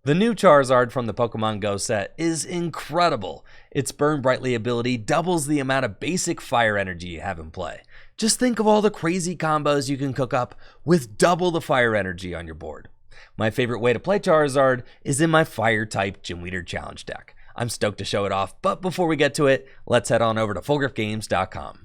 The new Charizard from the Pokemon Go set is incredible. Its Burn Brightly ability doubles the amount of basic fire energy you have in play. Just think of all the crazy combos you can cook up with double the fire energy on your board. My favorite way to play Charizard is in my Fire-type Gym Leader Challenge deck. I'm stoked to show it off, but before we get to it, let's head on over to FullGripGames.com.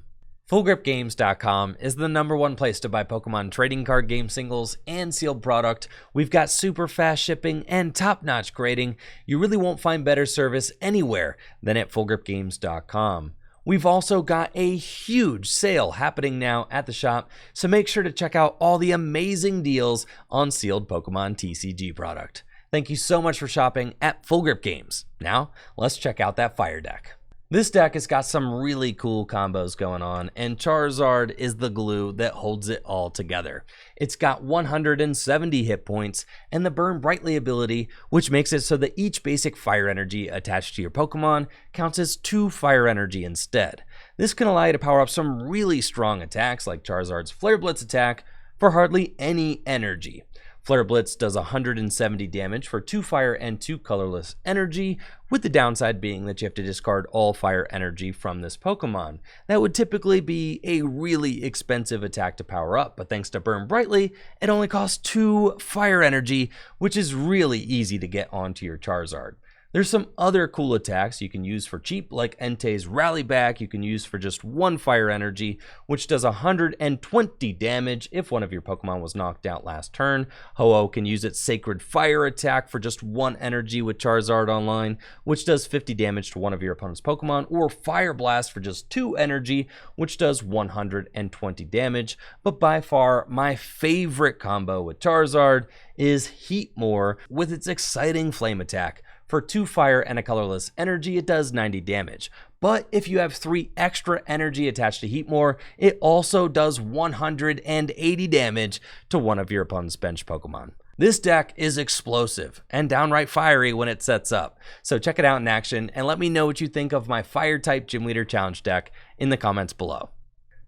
FullGripGames.com is the #1 place to buy Pokemon trading card game singles and sealed product. We've got super fast shipping and top-notch grading. You really won't find better service anywhere than at FullGripGames.com. We've also got a huge sale happening now at the shop, so make sure to check out all the amazing deals on sealed Pokemon TCG product. Thank you so much for shopping at Full Grip Games. Now, let's check out that fire deck. This deck has got some really cool combos going on, and Charizard is the glue that holds it all together. It's got 170 hit points and the Burn Brightly ability, which makes it so that each basic fire energy attached to your Pokemon counts as 2 fire energy instead. This can allow you to power up some really strong attacks like Charizard's Flare Blitz attack for hardly any energy. Flare Blitz does 170 damage for 2 fire and 2 colorless energy, with the downside being that you have to discard all fire energy from this Pokemon. That would typically be a really expensive attack to power up, but thanks to Burn Brightly, it only costs 2 fire energy, which is really easy to get onto your Charizard. There's some other cool attacks you can use for cheap, like Entei's Rally Back you can use for just 1 fire energy, which does 120 damage if one of your Pokemon was knocked out last turn. Ho-Oh can use its Sacred Fire attack for just 1 energy with Charizard online, which does 50 damage to one of your opponent's Pokemon, or Fire Blast for just 2 energy, which does 120 damage. But by far, my favorite combo with Charizard is Heatmor with its exciting Flame attack. For 2 fire and a colorless energy, it does 90 damage. But if you have 3 extra energy attached to Heatmor, it also does 180 damage to one of your opponent's bench Pokemon. This deck is explosive and downright fiery when it sets up. So check it out in action and let me know what you think of my Fire-type Gym Leader Challenge deck in the comments below.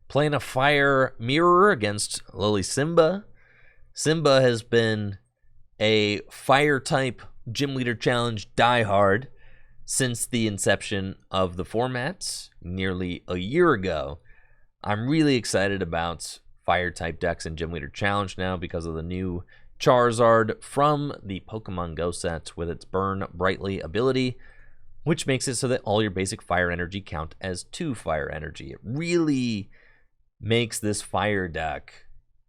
Playing a Fire Mirror against Lily Simba. Simba has been a Fire-type Gym Leader Challenge diehard since the inception of the formats nearly a year ago. I'm really excited about Fire type decks in Gym Leader Challenge now because of the new Charizard from the Pokemon Go set with its Burn Brightly ability, which makes it so that all your basic fire energy count as 2 fire energy. It really makes this fire deck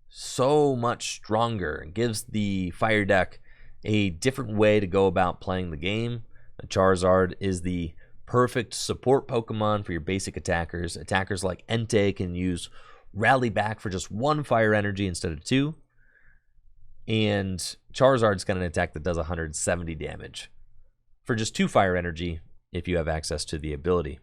so much stronger. It gives the fire deck a different way to go about playing the game. The Charizard is the perfect support Pokemon for your basic attackers. Attackers like Entei can use Rally Back for just 1 fire energy instead of 2. And Charizard's got an attack that does 170 damage for just 2 fire energy if you have access to the ability.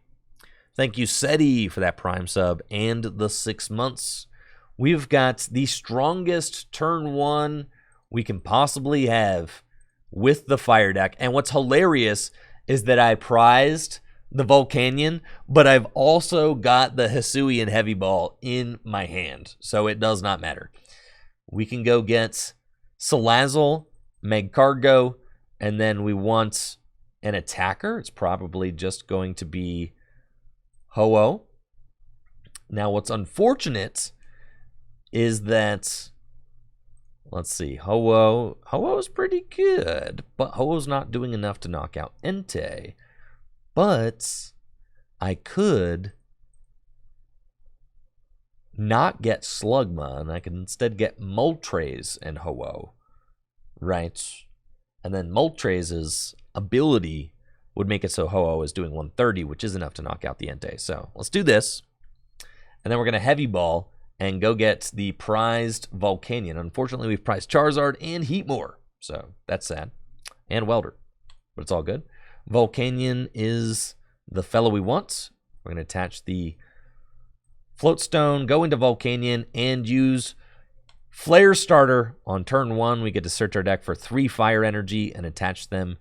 Thank you, SETI, for that Prime sub and the 6 months. We've got the strongest turn 1 we can possibly have with the fire deck. And what's hilarious is that I prized the Volcanion, but I've also got the Hisuian Heavy Ball in my hand, so it does not matter. We can go get Salazzle, Magcargo, and then we want an attacker. It's probably just going to be Ho-Oh. Now, what's unfortunate is that, let's see, Ho-Oh is pretty good, but Ho-Oh's not doing enough to knock out Entei. But I could not get Slugma, and I can instead get Moltres and Ho-Oh, right? And then Moltres' ability would make it so Ho-Oh is doing 130, which is enough to knock out the Entei. So let's do this, and then we're going to Heavy Ball and go get the prized Volcanion. Unfortunately, we've prized Charizard and Heatmor, so that's sad. And Welder, but it's all good. Volcanion is the fellow we want. We're going to attach the Float Stone, go into Volcanion, and use Flare Starter on turn 1. We get to search our deck for 3 fire energy and attach them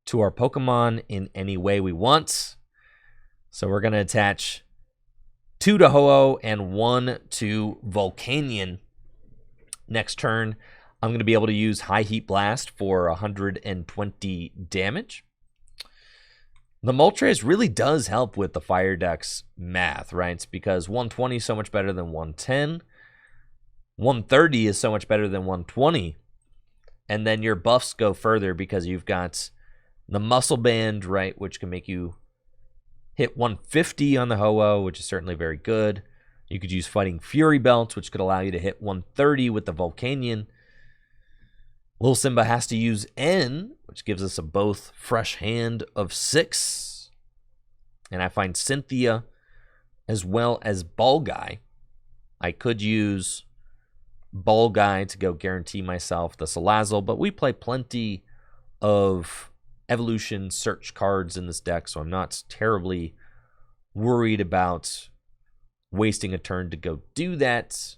to our Pokemon in any way we want. So we're going to attach 2 to Ho-Oh and 1 to Volcanion next turn. I'm going to be able to use High Heat Blast for 120 damage. The Moltres really does help with the Fire Deck's math, right? It's because 120 is so much better than 110. 130 is so much better than 120. And then your buffs go further because you've got the Muscle Band, right, which can make you hit 150 on the Ho-Oh, which is certainly very good. You could use Fighting Fury Belt, which could allow you to hit 130 with the Volcanion. Little Simba has to use N, which gives us a both fresh hand of 6. And I find Cynthia as well as Ball Guy. I could use Ball Guy to go guarantee myself the Salazzle, but we play plenty of evolution search cards in this deck, so I'm not terribly worried about wasting a turn to go do that.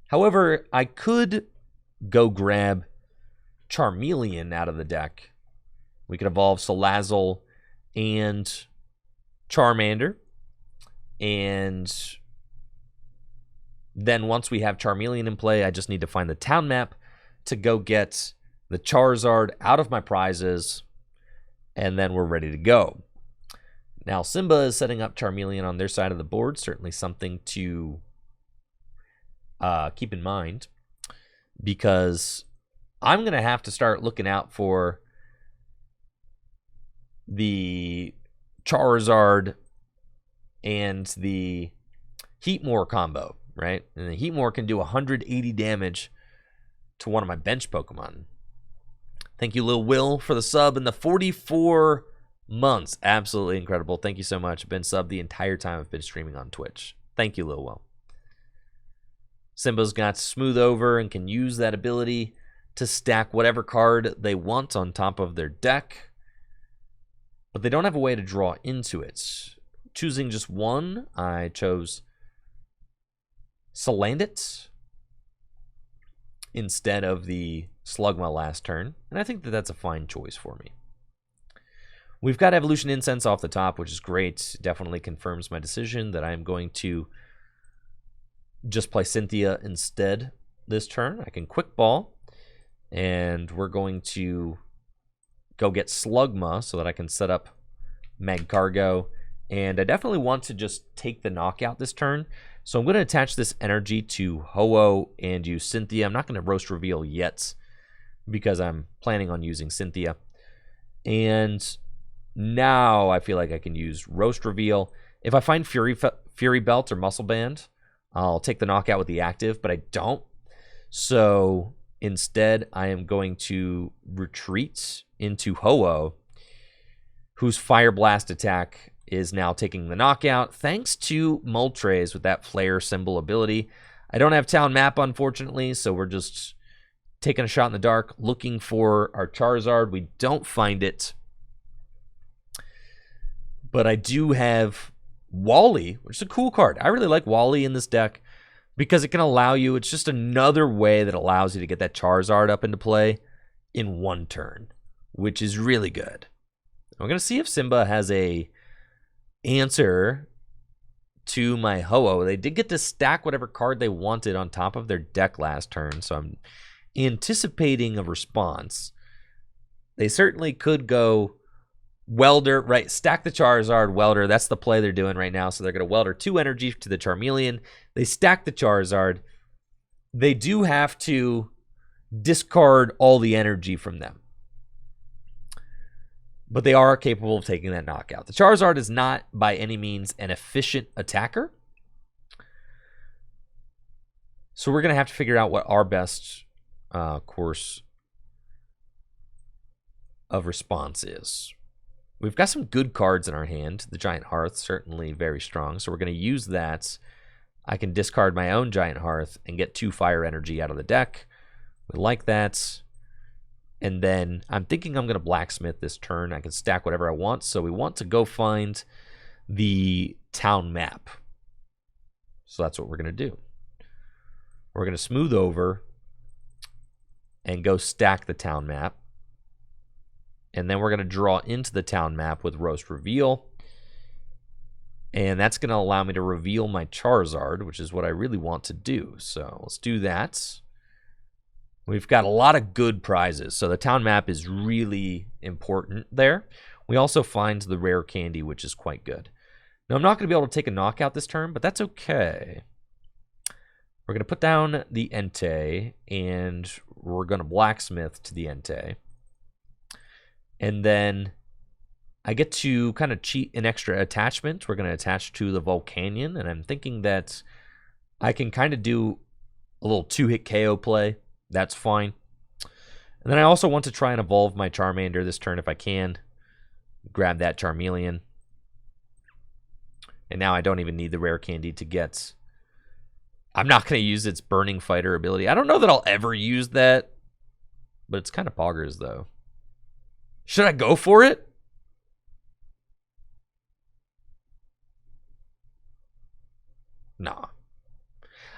However, I could go grab Charmeleon out of the deck. We could evolve Salazzle and Charmander, and then once we have Charmeleon in play, I just need to find the town map to go get the Charizard out of my prizes, and then we're ready to go. Now, Simba is setting up Charmeleon on their side of the board. Certainly something to keep in mind, because I'm going to have to start looking out for the Charizard and the Heatmor combo, right? And the Heatmor can do 180 damage to one of my bench Pokemon. Thank you, Lil Will, for the sub and the 44 months. Absolutely incredible. Thank you so much. I've been subbed the entire time I've been streaming on Twitch. Thank you, Lil Will. Simba's got Smooth Over and can use that ability to stack whatever card they want on top of their deck, but they don't have a way to draw into it. Choosing just one, I chose Salandit instead of the Slugma last turn, and I think that that's a fine choice for me. We've got Evolution Incense off the top, which is great. Definitely confirms my decision that I'm going to just play Cynthia instead this turn. I can Quick Ball, and we're going to go get Slugma so that I can set up Magcargo. And I definitely want to just take the knockout this turn. So I'm going to attach this energy to Ho-Oh and use Cynthia. I'm not going to Roast Reveal yet because I'm planning on using Cynthia. And now I feel like I can use Roast Reveal. If I find Fury Belt or Muscle Band, I'll take the knockout with the active, but I don't. So instead, I am going to retreat into Ho-Oh, whose Fire Blast attack is now taking the knockout, thanks to Moltres with that Flare symbol ability. I don't have Town Map, unfortunately, so we're just taking a shot in the dark, looking for our Charizard. We don't find it. But I do have Wally, which is a cool card. I really like Wally in this deck because it can allow you, it's just another way that allows you to get that Charizard up into play in one turn, which is really good. I'm going to see if Simba has a answer to my Ho-Oh. They did get to stack whatever card they wanted on top of their deck last turn, so I'm anticipating a response. They certainly could go Welder, right? Stack the Charizard, Welder. That's the play they're doing right now. So they're going to Welder 2 energy to the Charmeleon. They stack the Charizard. They do have to discard all the energy from them, but they are capable of taking that knockout. The Charizard is not by any means an efficient attacker, so we're going to have to figure out what our best course of response is. We've got some good cards in our hand. The Giant Hearth, certainly very strong, so we're going to use that. I can discard my own Giant Hearth and get 2 fire energy out of the deck. We like that. And then I'm thinking I'm going to Blacksmith this turn. I can stack whatever I want. So we want to go find the town map. So that's what we're going to do. We're going to Smooth Over and go stack the town map. And then we're going to draw into the town map with Roast Reveal. And that's going to allow me to reveal my Charizard, which is what I really want to do. So let's do that. We've got a lot of good prizes, so the town map is really important there. We also find the rare candy, which is quite good. Now, I'm not going to be able to take a knockout this turn, but that's okay. We're going to put down the Entei, and we're going to Blacksmith to the Entei. And then I get to kind of cheat an extra attachment. We're going to attach to the Volcanion, and I'm thinking that I can kind of do a little 2-hit KO play. That's fine. And then I also want to try and evolve my Charmander this turn if I can. Grab that Charmeleon. And now I don't even need the rare candy to get... I'm not going to use its Burning Fighter ability. I don't know that I'll ever use that. But it's kind of poggers, though. Should I go for it? Nah.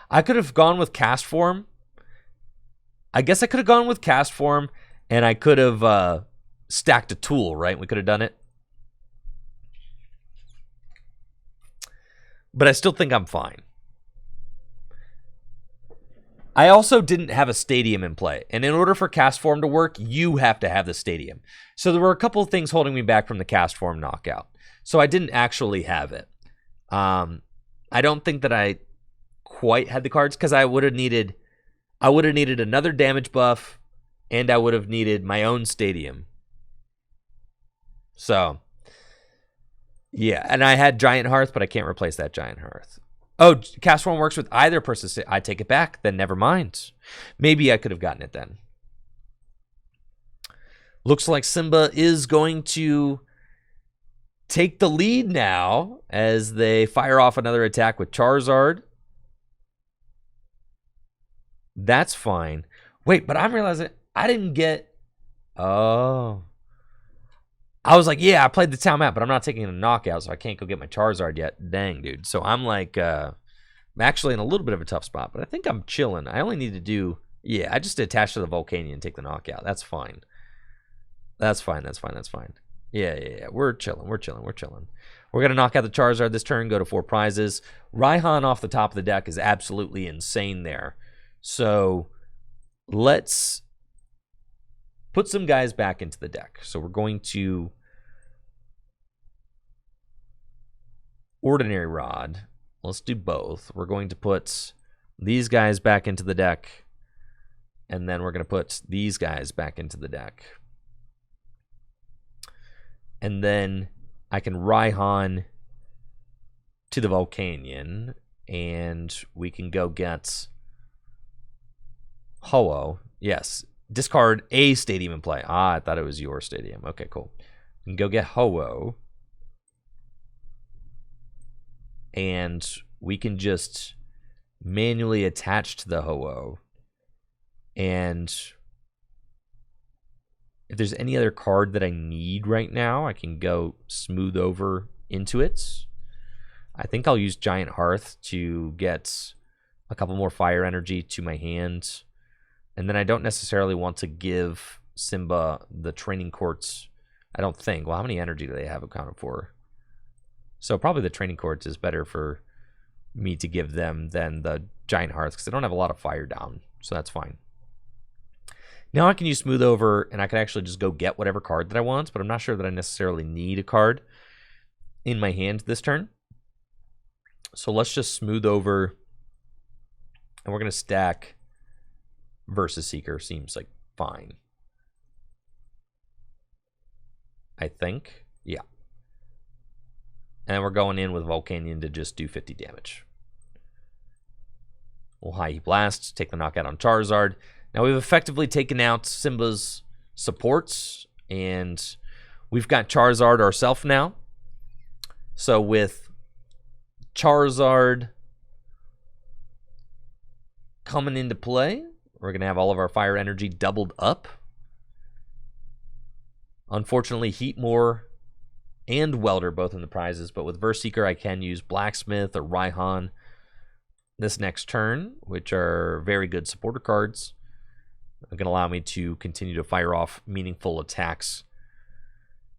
I could have gone with Castform. I guess I could have gone with Castform, and I could have stacked a tool, right? We could have done it. But I still think I'm fine. I also didn't have a stadium in play. And in order for Castform to work, you have to have the stadium. So there were a couple of things holding me back from the Castform knockout. So I didn't actually have it. I don't think that I quite had the cards because I would have needed another damage buff, and I would have needed my own stadium. So, yeah, and I had Giant Hearth, but I can't replace that Giant Hearth. Oh, Castform works with either person. I take it back. Then never mind. Maybe I could have gotten it then. Looks like Simba is going to take the lead now as they fire off another attack with Charizard. That's fine. Wait, but I'm realizing I didn't get... Oh. I was like, yeah, I played the town map, but I'm not taking a knockout, so I can't go get my Charizard yet. Dang, dude. So I'm like, I'm actually in a little bit of a tough spot, but I think I'm chilling. I only need to do... Yeah, I just attach to the Volcanion and take the knockout. That's fine. That's fine. Yeah. We're chilling. We're going to knock out the Charizard this turn, go to 4 prizes. Raihan off the top of the deck is absolutely insane there. So let's put some guys back into the deck. So we're going to Ordinary Rod. Let's do both. We're going to put these guys back into the deck. And then we're going to put these guys back into the deck. And then I can Raihan to the Volcanion. And we can go get Ho-Oh. Yes. Discard a stadium in play. Ah, I thought it was your stadium. Okay, cool. We can go get Ho-Oh. And we can just manually attach to the Ho-Oh. And if there's any other card that I need right now, I can go smooth over into it. I think I'll use Giant Hearth to get a couple more fire energy to my hand. And then I don't necessarily want to give Simba the training courts. I don't think. Well, how many energy do they have accounted for? So probably the training courts is better for me to give them than the Giant Hearth because they don't have a lot of fire down. So that's fine. Now I can use Smooth Over, and I can actually just go get whatever card that I want, but I'm not sure that I necessarily need a card in my hand this turn. So let's just Smooth Over, and we're going to stack Versus Seeker. Seems like fine. I think. Yeah. And we're going in with Volcanion to just do 50 damage. We'll High Heat Blast, take the knockout on Charizard. Now we've effectively taken out Simba's supports, and we've got Charizard ourselves now. So with Charizard coming into play, we're going to have all of our fire energy doubled up. Unfortunately, Heatmor and Welder both in the prizes, but with Verse Seeker, I can use Blacksmith or Raihan this next turn, which are very good supporter cards. They're going to allow me to continue to fire off meaningful attacks.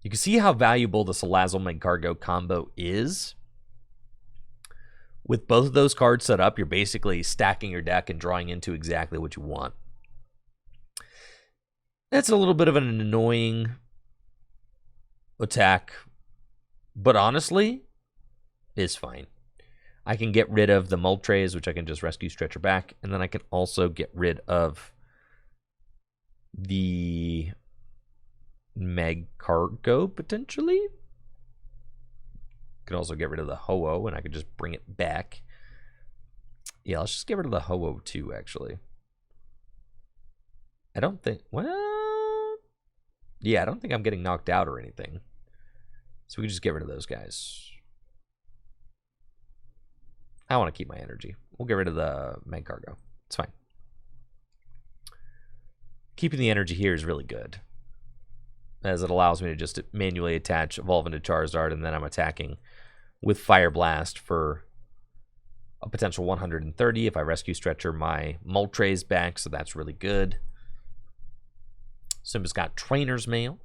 You can see how valuable the Salazzle Magcargo combo is. With both of those cards set up, you're basically stacking your deck and drawing into exactly what you want. It's a little bit of an annoying attack, but honestly, it's fine. I can get rid of the Moltres, which I can just rescue Stretcher back, and then I can also get rid of the Magcargo, potentially. Can also get rid of the Ho-Oh, and I could just bring it back. Yeah, let's just get rid of the Ho-Oh too, actually. I don't think... Well... Yeah, I don't think I'm getting knocked out or anything. So we can just get rid of those guys. I want to keep my energy. We'll get rid of the Magcargo. It's fine. Keeping the energy here is really good, as it allows me to just manually attach Evolve into Charizard, and then I'm attacking with Fire Blast for a potential 130 if I rescue Stretcher my Moltres back, so that's really good. Simba's got Trainer's Mail.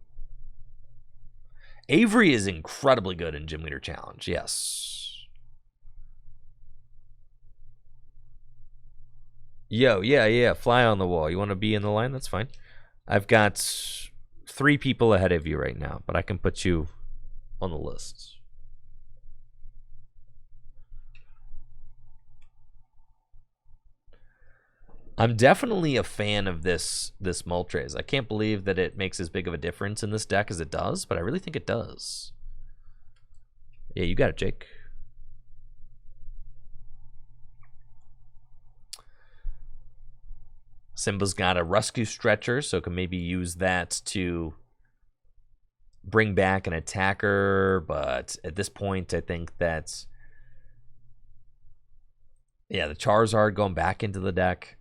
Avery is incredibly good in Gym Leader Challenge, yes. Yo, yeah, fly on the wall. You want to be in the line? That's fine. I've got 3 people ahead of you right now, but I can put you on the list. I'm definitely a fan of this Moltres. I can't believe that it makes as big of a difference in this deck as it does, but I really think it does. Yeah, you got it, Jake. Simba's got a rescue Stretcher, so can maybe use that to bring back an attacker, but at this point, I think that's... Yeah, the Charizard going back into the deck.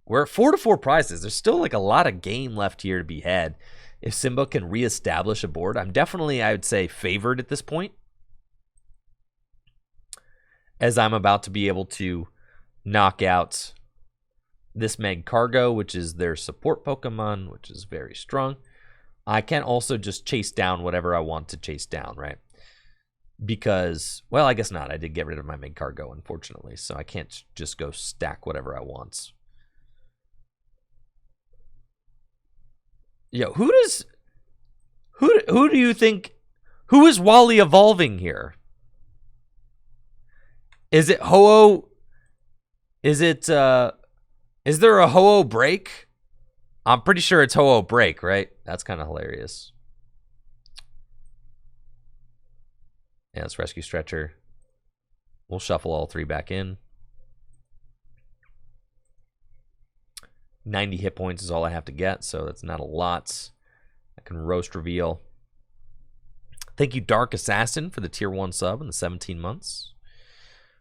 We're at 4-4 prizes. There's still like a lot of game left here to be had. If Simba can reestablish a board, I'm definitely, I would say, favored at this point, as I'm about to be able to knock out this Magcargo, which is their support Pokemon, which is very strong. I can also just chase down whatever I want to chase down, right? Because, well, I guess not. I did get rid of my Magcargo, unfortunately, so I can't just go stack whatever I want. Yo, who do you think, who is Wally evolving here? Is it Ho-Oh? Is there a Ho-Oh break? I'm pretty sure it's Ho-Oh break, right? That's kind of hilarious. Yeah, let's rescue Stretcher. We'll shuffle all 3 back in. 90 hit points is all I have to get, so that's not a lot. I can roast reveal. Thank you, Dark Assassin, for the tier 1 sub in the 17 months.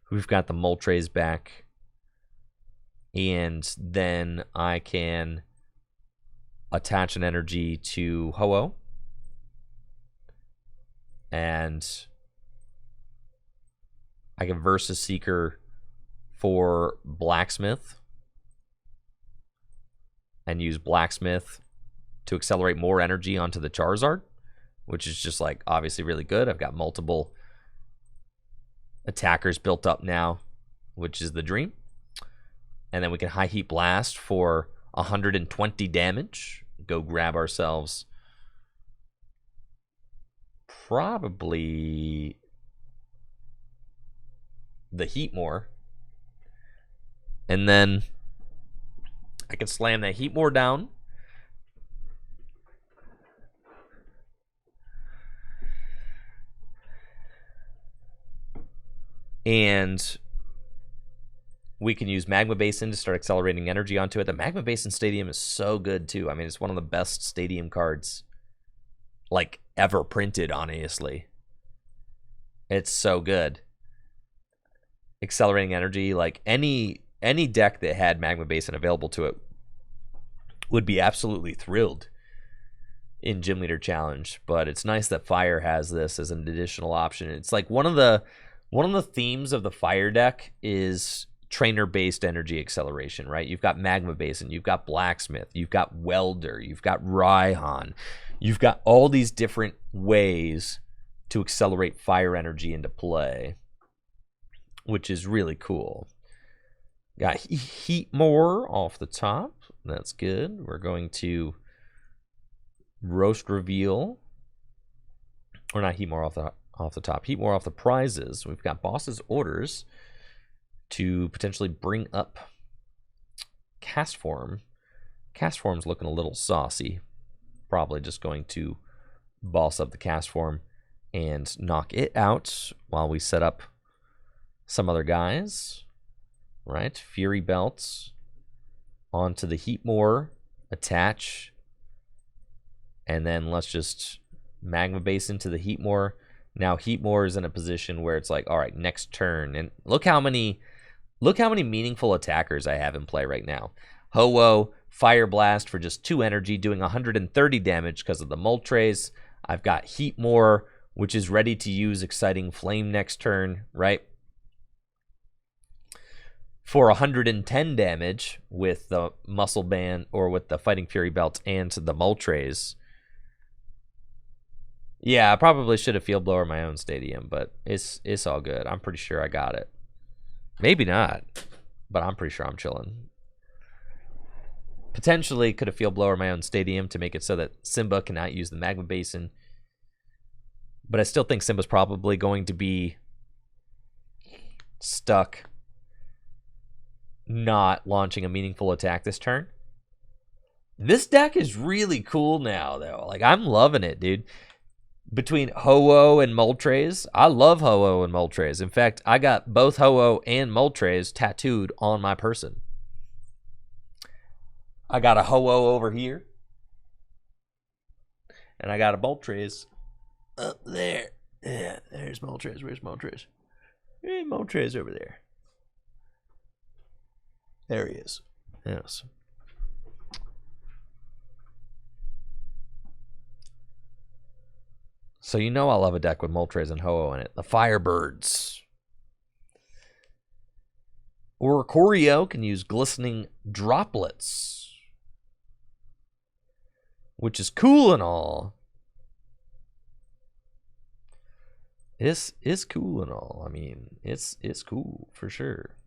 We've got the Moltres back. And then I can attach an energy to Ho-Oh. And I can Versus Seeker for Blacksmith. And use Blacksmith to accelerate more energy onto the Charizard, which is just like obviously really good. I've got multiple attackers built up now, which is the dream. And then we can High Heat Blast for 120 damage. Go grab ourselves probably the Heatmor. And then I can slam that Heatmor down. And we can use Magma Basin to start accelerating energy onto it. The Magma Basin Stadium is so good, too. I mean, it's one of the best stadium cards, like, ever printed, honestly. It's so good. Accelerating energy, like, any deck that had Magma Basin available to it would be absolutely thrilled in Gym Leader Challenge. But it's nice that Fire has this as an additional option. It's like one of the themes of the Fire deck is trainer-based energy acceleration, right? You've got Magma Basin, you've got Blacksmith, you've got Welder, you've got Raihan. You've got all these different ways to accelerate fire energy into play, which is really cool. Got Heatmor off the top. That's good. We're going to Roast Reveal. Or not Heatmor off the top. Heatmor off the prizes. We've got Boss's Orders to potentially bring up Castform. Castform's looking a little saucy. Probably just going to boss up the Castform and knock it out while we set up some other guys. Right? Fury Belts onto the Heatmor. Attach. And then let's just Magma Basin to the Heatmor. Now Heatmor is in a position where it's like, all right, next turn. And look how many meaningful attackers I have in play right now. Ho-Oh, Fire Blast for just 2 energy, doing 130 damage because of the Moltres. I've got Heatmor, which is ready to use Exciting Flame next turn, right? For 110 damage with the Muscle Band or with the Fighting Fury Belt and the Moltres. Yeah, I probably should have Field Blower my own stadium, but it's all good. I'm pretty sure I got it. Maybe not, but I'm pretty sure I'm chilling. Potentially could have Field Blower my own stadium to make it so that Simba cannot use the Magma Basin. But I still think Simba's probably going to be stuck not launching a meaningful attack this turn. This deck is really cool now, though. Like, I'm loving it, dude. Between Ho-Oh and Moltres, I love Ho-Oh and Moltres. In fact, I got both Ho-Oh and Moltres tattooed on my person. I got a Ho-Oh over here. And I got a Moltres up there. Yeah, there's Moltres. Where's Moltres? Hey, Moltres over there. There he is. Yes. So you know I love a deck with Moltres and Ho-Oh in it. The Firebirds. Oricorio can use Glistening Droplets, which is cool and all. It's cool and all. I mean, it's cool for sure.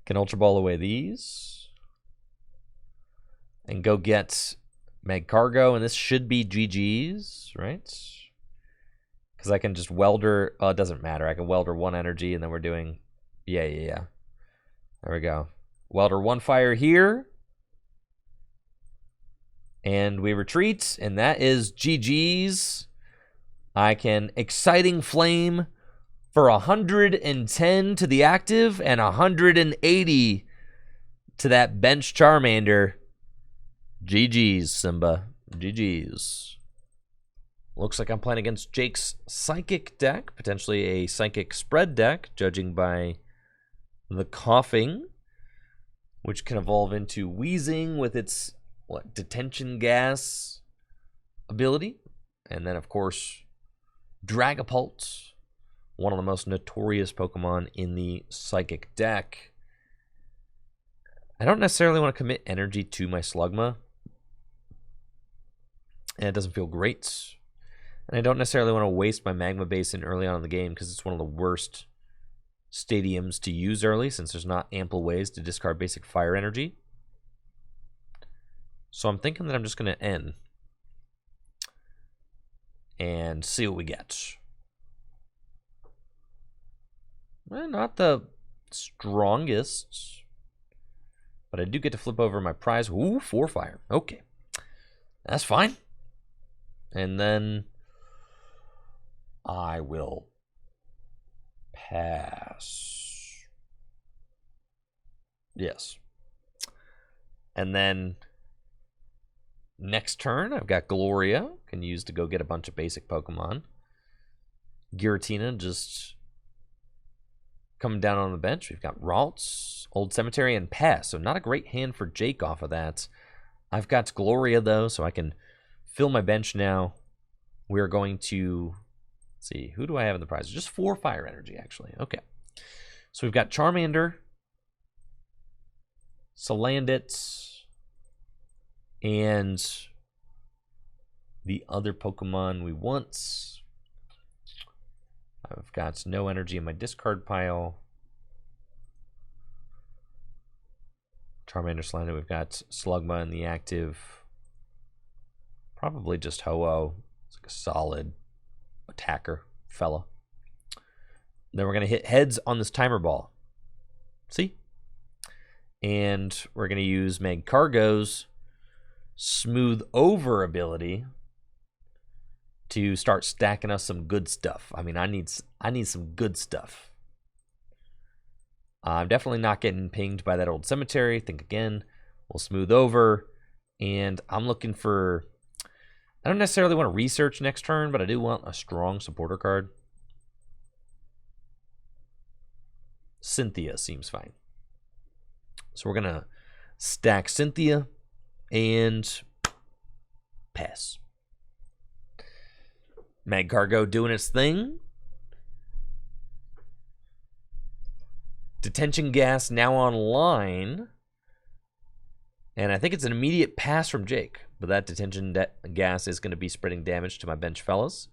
Can Ultra Ball away these. And go get Magcargo, and this should be GG's, right? Because I can just Welder. Oh, it doesn't matter. I can Welder 1 energy, and then we're doing. Yeah. There we go. Welder 1 fire here. And we retreat, and that is GG's. I can Exciting Flame for 110 to the active and 180 to that bench Charmander. GG's, Simba. GG's. Looks like I'm playing against Jake's Psychic deck, potentially a Psychic spread deck, judging by the coughing, which can evolve into Wheezing with its, detention gas ability. And then, of course, Dragapult, one of the most notorious Pokemon in the Psychic deck. I don't necessarily want to commit energy to my Slugma, and it doesn't feel great. And I don't necessarily want to waste my Magma Basin early on in the game because it's one of the worst stadiums to use early since there's not ample ways to discard basic fire energy. So I'm thinking that I'm just going to end and see what we get. Well, not the strongest, but I do get to flip over my prize. Ooh, 4 fire. Okay. That's fine. And then I will pass. Yes. And then next turn, I've got Gloria. Can use to go get a bunch of basic Pokemon. Giratina just coming down on the bench. We've got Ralts, Old Cemetery, and Pass. So not a great hand for Jake off of that. I've got Gloria, though, so I can fill my bench now. We're going to, let's see, who do I have in the prize? Just 4 fire energy, actually. Okay. So we've got Charmander, Salandit, and the other Pokemon we want. I've got no energy in my discard pile. Charmander, Salandit, we've got Slugma in the active. Probably just Ho-Oh. It's like a solid attacker fella. Then we're going to hit heads on this timer ball. See? And we're going to use Magcargo's smooth over ability to start stacking us some good stuff. I mean, I need some good stuff. I'm definitely not getting pinged by that old cemetery. Think again. We'll smooth over. And I'm looking for... I don't necessarily want to research next turn, but I do want a strong supporter card. Cynthia seems fine. So we're going to stack Cynthia and pass. Magcargo doing its thing. Detention gas now online. And I think it's an immediate pass from Jake. But that detention gas is going to be spreading damage to my bench fellas.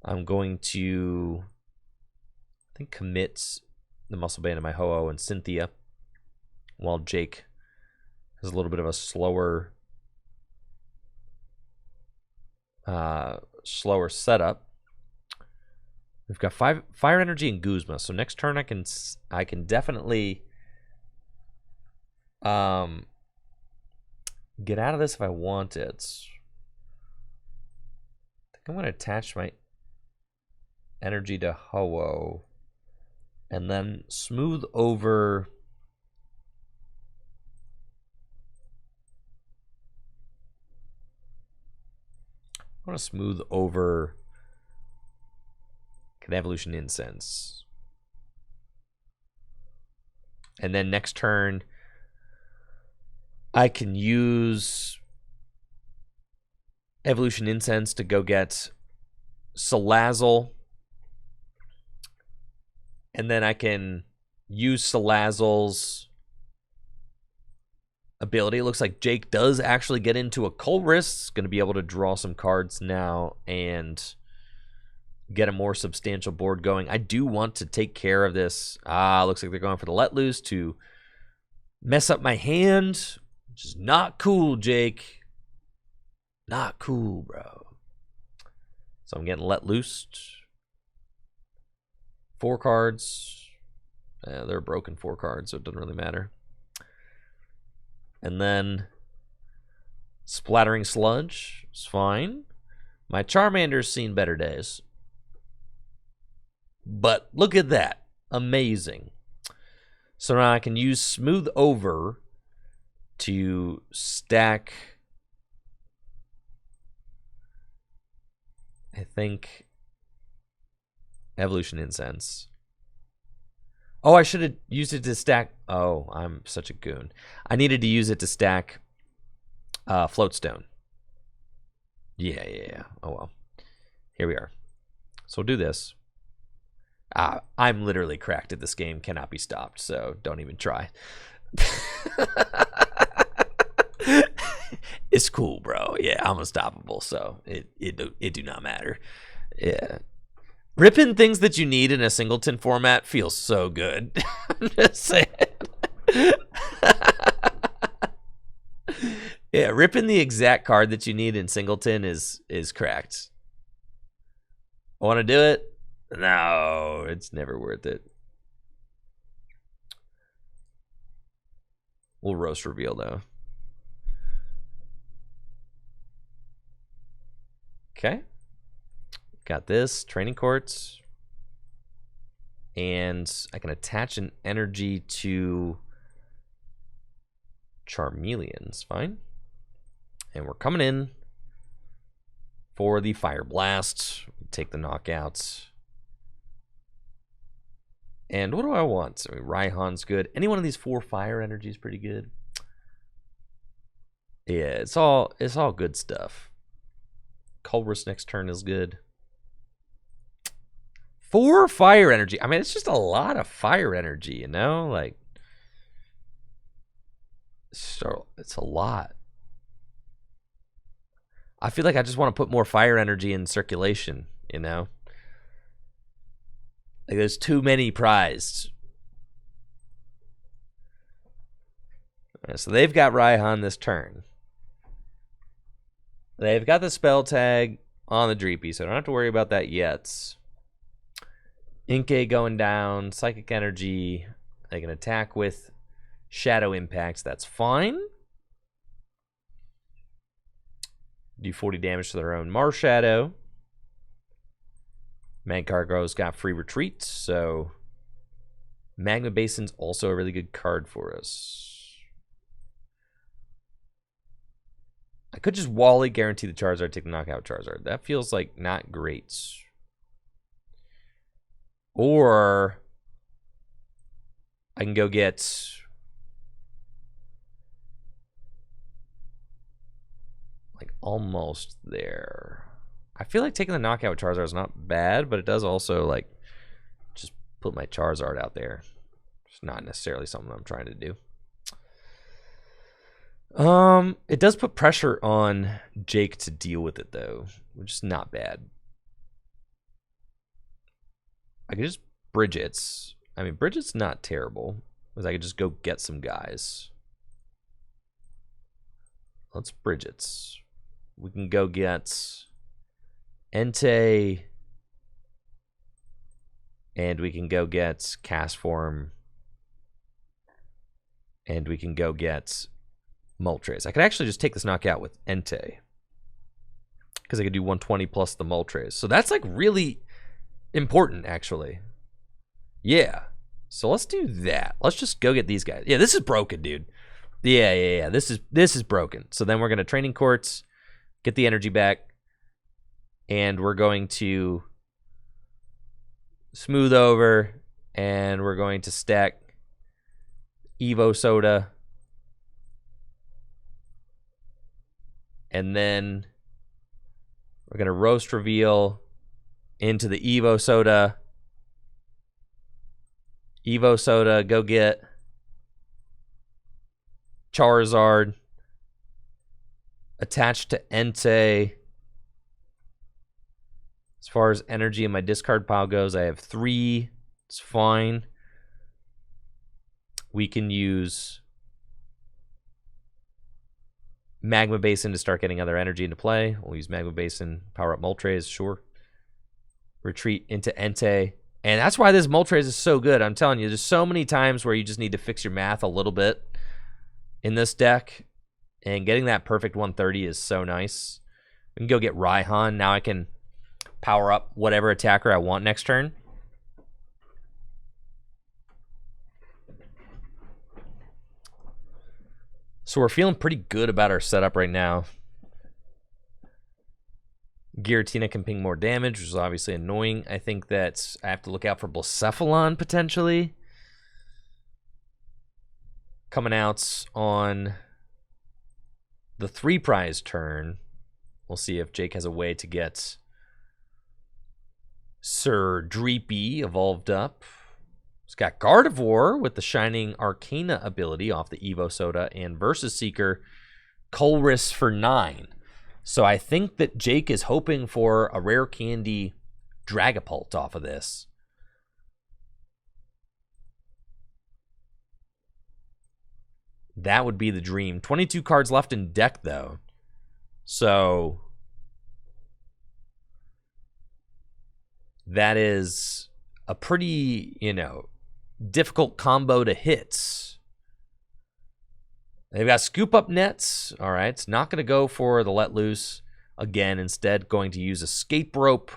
I'm going to, I think, commit the muscle band to my Ho-Oh and Cynthia. While Jake has a little bit of a slower setup. We've got fire energy and Guzma. So next turn I can definitely get out of this if I want it. I think I'm going to attach my energy to Ho-Oh and then smooth over. I want to smooth over an Evolution Incense. And then next turn, I can use Evolution Incense to go get Salazzle. And then I can use Salazzle's ability. It looks like Jake does actually get into a Colress. Going to be able to draw some cards now and get a more substantial board going. I do want to take care of this. Looks like they're going for the Let Loose to mess up my hand, which is not cool, Jake. Not cool, bro. So I'm getting Let Loosed. 4 cards. They're broken 4 cards, so it doesn't really matter. And then Splattering Sludge is fine. My Charmander's seen better days. But look at that. Amazing. So now I can use Smooth Over to stack, I think, Evolution Incense. Oh, I should have used it to stack. Oh, I'm such a goon. I needed to use it to stack Float Stone. Yeah. Oh, well. Here we are. So we'll do this. I'm literally cracked at this game. Cannot be stopped, so don't even try. It's cool, bro. Yeah, I'm unstoppable, so it do not matter. Yeah. Ripping things that you need in a singleton format feels so good. I'm just saying. Yeah, ripping the exact card that you need in singleton is cracked. I want to do it? No, it's never worth it. We'll roast reveal, though. Okay. Got this, training courts, and I can attach an energy to Charmeleon's fine. And we're coming in for the Fire Blast. Take the knockouts. And what do I want? I mean, Raihan's good. Any one of these 4 fire energy is pretty good. Yeah, it's all good stuff. Colress next turn is good. 4 fire energy. I mean, it's just a lot of fire energy, you know? Like, so it's a lot. I feel like I just want to put more fire energy in circulation, you know? Like, there's too many prized. So they've got Raihan this turn. They've got the spell tag on the Dreepy, so I don't have to worry about that yet. Inkay going down, Psychic Energy. They can attack with Shadow Impacts. That's fine. Do 40 damage to their own Marshadow. Magcargo's got free retreat, so Magma Basin's also a really good card for us. I could just Wally guarantee the Charizard, take the knockout Charizard. That feels like not great. Or I can go get like almost there. I feel like taking the knockout Charizard is not bad, but it does also like just put my Charizard out there. It's not necessarily something I'm trying to do. It does put pressure on Jake to deal with it though, which is not bad. I could just Bridget's. I mean, Bridget's not terrible, because I could just go get some guys. Let's Bridget's. We can go get Entei, and we can go get Castform, and we can go get Moltres. I could actually just take this knockout with Entei, because I could do 120 plus the Moltres. So that's like really important, actually. Yeah. So let's do that. Let's just go get these guys. Yeah, this is broken, dude. Yeah. This is broken. So then we're going to Training Courts, get the energy back, and we're going to smooth over, and we're going to stack Evosoda, and then we're going to Roast Reveal into the Evosoda. Evosoda, go get Charizard. Attached to Entei. As far as energy in my discard pile goes, I have 3. It's fine. We can use Magma Basin to start getting other energy into play. We'll use Magma Basin, power up Moltres, sure. Retreat into Entei. And that's why this Moltres is so good. I'm telling you, there's so many times where you just need to fix your math a little bit in this deck. And getting that perfect 130 is so nice. We can go get Raihan. Now I can power up whatever attacker I want next turn. So we're feeling pretty good about our setup right now. Giratina can ping more damage, which is obviously annoying. I think that I have to look out for Blacephalon potentially. Coming out on the 3 prize turn. We'll see if Jake has a way to get Sir Dreepy evolved up. He's got Gardevoir with the Shining Arcana ability off the Evosoda, and Versus Seeker Colress for 9. So I think that Jake is hoping for a rare candy Dragapult off of this. That would be the dream. 22 cards left in deck, though. So that is a pretty, difficult combo to hit. They've got Scoop Up Nets. All right, it's not going to go for the Let Loose. Again, instead going to use Escape Rope.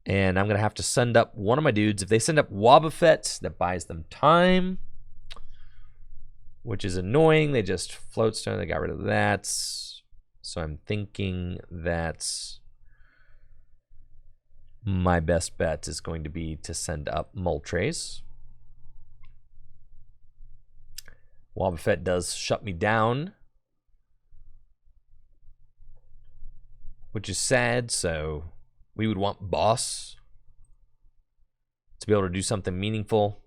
And I'm going to have to send up one of my dudes. If they send up Wobbuffet, that buys them time, which is annoying. They just Float Stone. They got rid of that. So I'm thinking that my best bet is going to be to send up Moltres. Wobbuffet does shut me down, which is sad. So we would want Boss to be able to do something meaningful.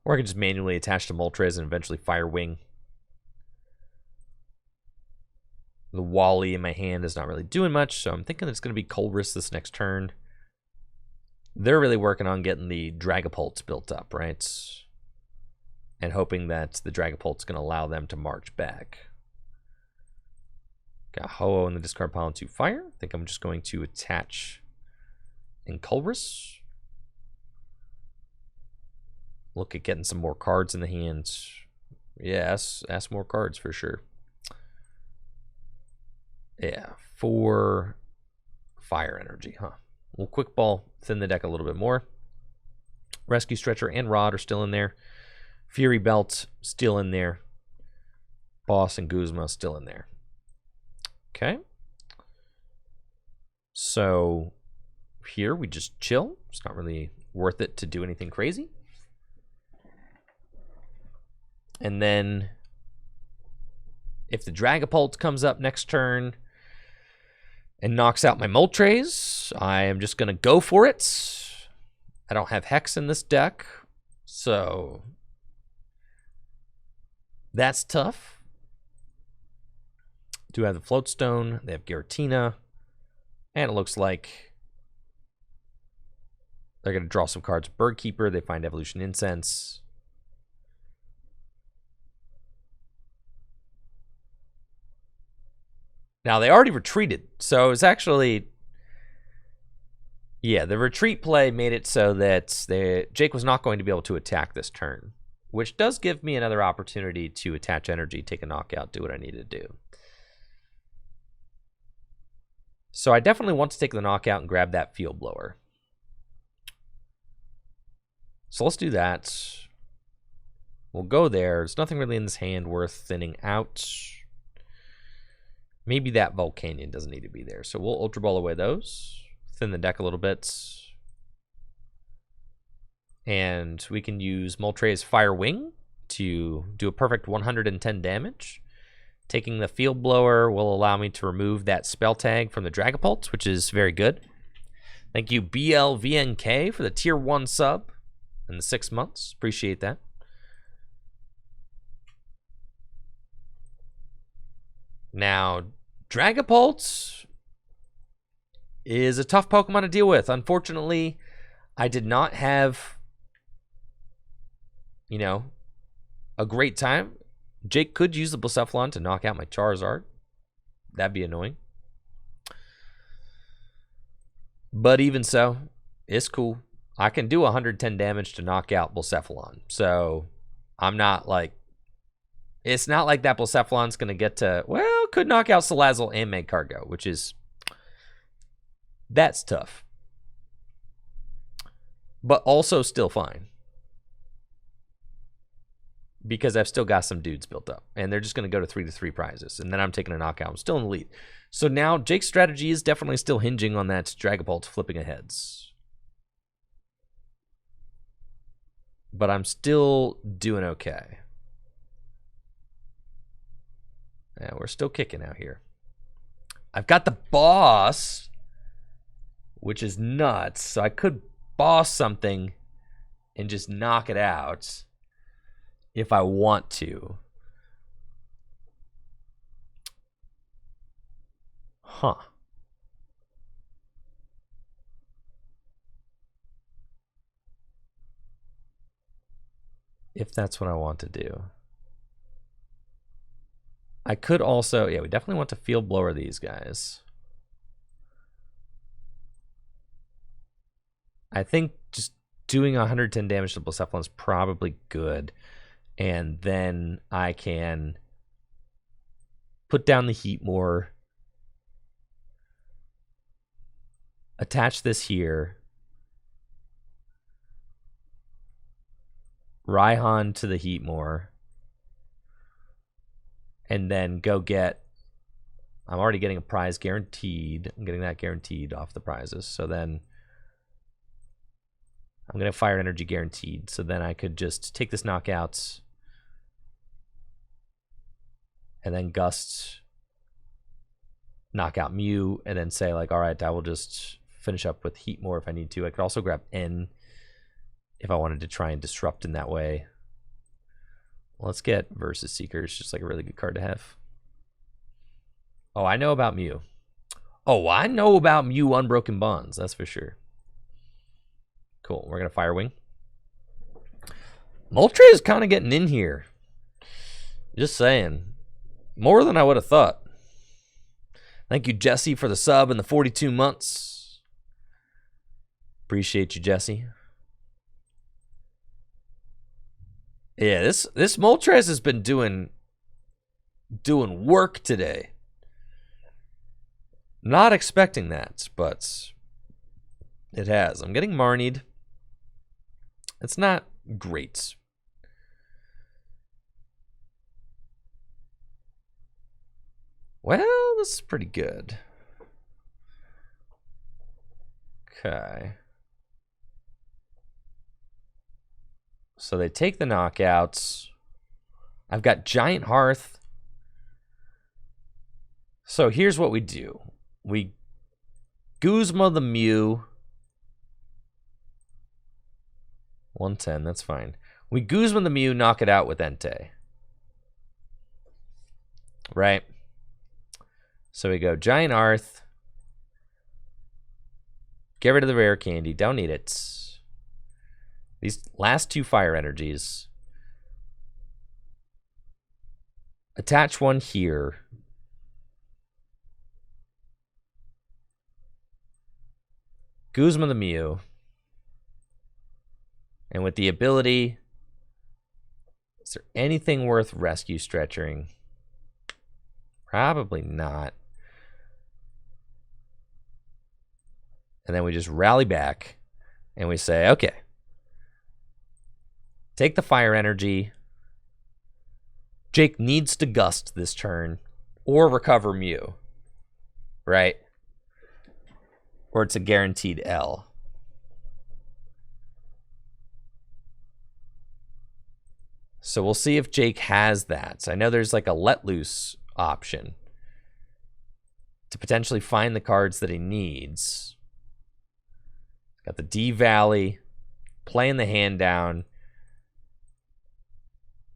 Or I could just manually attach to Moltres and eventually Fire Wing. The Wally in my hand is not really doing much, so I'm thinking it's going to be Colress this next turn. They're really working on getting the Dragapults built up, right? And hoping that the Dragapult's going to allow them to march back. Got Ho-Oh in the discard pile to fire. I think I'm just going to attach in Colress. Look at getting some more cards in the hands. Yes, ask more cards for sure. Yeah, 4 fire energy, huh? We'll quick ball, thin the deck a little bit more. Rescue Stretcher and Rod are still in there. Fury Belt still in there. Boss and Guzma still in there. Okay. So here we just chill. It's not really worth it to do anything crazy. And then if the Dragapult comes up next turn and knocks out my Moltres, I am just going to go for it. I don't have Hex in this deck, so that's tough. Do have the Float Stone, they have Giratina, and it looks like they're going to draw some cards. Bird Keeper, they find Evolution Incense. Now, they already retreated, so it's actually... Yeah, the retreat play made it so that Jake was not going to be able to attack this turn, which does give me another opportunity to attach energy, take a knockout, do what I need to do. So I definitely want to take the knockout and grab that Field Blower. So let's do that. We'll go there. There's nothing really in this hand worth thinning out. Maybe that Volcanion doesn't need to be there. So we'll Ultra Ball away those. Thin the deck a little bit. And we can use Moltres Fire Wing to do a perfect 110 damage. Taking the Field Blower will allow me to remove that spell tag from the Dragapult, which is very good. Thank you, BLVNK, for the tier 1 sub in the 6 months. Appreciate that. Now, Dragapult is a tough Pokemon to deal with. Unfortunately, I did not have, you know, a great time. Jake could use the Blacephalon to knock out my Charizard. That'd be annoying. But even so, it's cool. I can do 110 damage to knock out Blacephalon. So I'm not like, it's not like that Blacephalon's going to get to, well, could knock out Salazzle and Magcargo, which is, that's tough. But also still fine. Because I've still got some dudes built up. And they're just going to go to 3-3 prizes. And then I'm taking a knockout. I'm still in the lead. So now Jake's strategy is definitely still hinging on that Dragapult flipping aheads. But I'm still doing okay. Yeah, we're still kicking out here. I've got the boss, which is nuts. So I could boss something and just knock it out if I want to. Huh. If that's what I want to do. I could also, yeah, we definitely want to Field Blower these guys. I think just doing 110 damage to Blacephalon is probably good. And then I can put down the Heatmor, attach this here, Raihan to the Heatmor, and then go get, I'm already getting a prize guaranteed. I'm getting that guaranteed off the prizes. So then I'm going to Fire Energy guaranteed. So then I could just take this knockout and then Gust, knock out Mew, and then say, like, all right, I will just finish up with Heatmor if I need to. I could also grab N if I wanted to try and disrupt in that way. Let's get Versus Seeker. It's just like a really good card to have. Oh, I know about Mew. Oh, I know about Mew Unbroken Bonds. That's for sure. Cool. We're going to Fire Wing. Moltres is kind of getting in here. Just saying. More than I would have thought. Thank you, Jesse, for the sub and the 42 months. Appreciate you, Jesse. Yeah, this Moltres has been doing work today. Not expecting that, but it has. I'm getting Marnied. It's not great. Well, this is pretty good. Okay. So they take the knockouts. I've got Giant Hearth. So here's what we do. We Guzma the Mew. 110, that's fine. We Guzma the Mew, knock it out with Entei. Right? So we go Giant Hearth. Get rid of the rare candy. Don't need it. These last two fire energies. Attach one here. Guzma the Mew. And with the ability, is there anything worth rescue stretching? Probably not. And then we just rally back and we say, okay, take the fire energy. Jake needs to gust this turn or recover Mew, right? Or it's a guaranteed L. So we'll see if Jake has that. So I know there's like a let loose option to potentially find the cards that he needs. Got the D Valley, playing the hand down.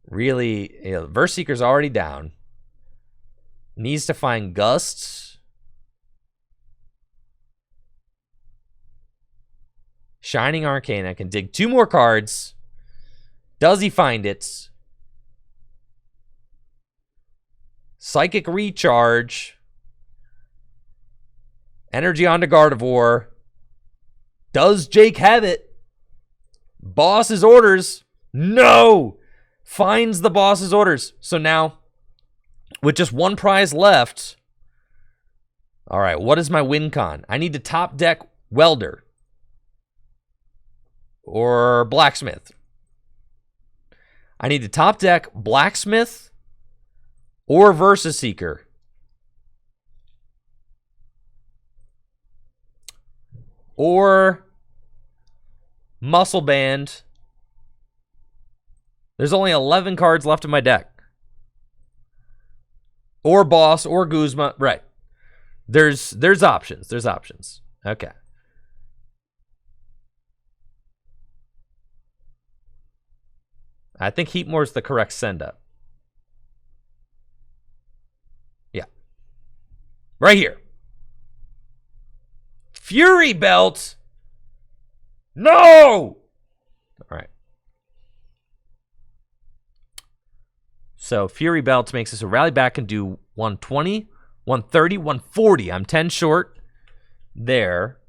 Really, you know, Verse Seeker's already down. Needs to find Gusts. Shining Arcana can dig 2 more cards. Does he find it? Psychic Recharge. Energy onto Gardevoir. Does Jake have it? Boss's orders. No! Finds the boss's orders. So now, with just one prize left, all right, what is my win con? I need to top deck Welder or Blacksmith. I need to top deck Blacksmith or Versus Seeker. Or Muscle Band. There's only 11 cards left in my deck. Or Boss or Guzma. Right. There's options. There's options. Okay. I think Heatmor's the correct send-up. Yeah. Right here. Fury Belt. No! All right. So Fury Belt makes us a rally back and do 120, 130, 140. I'm 10 short there.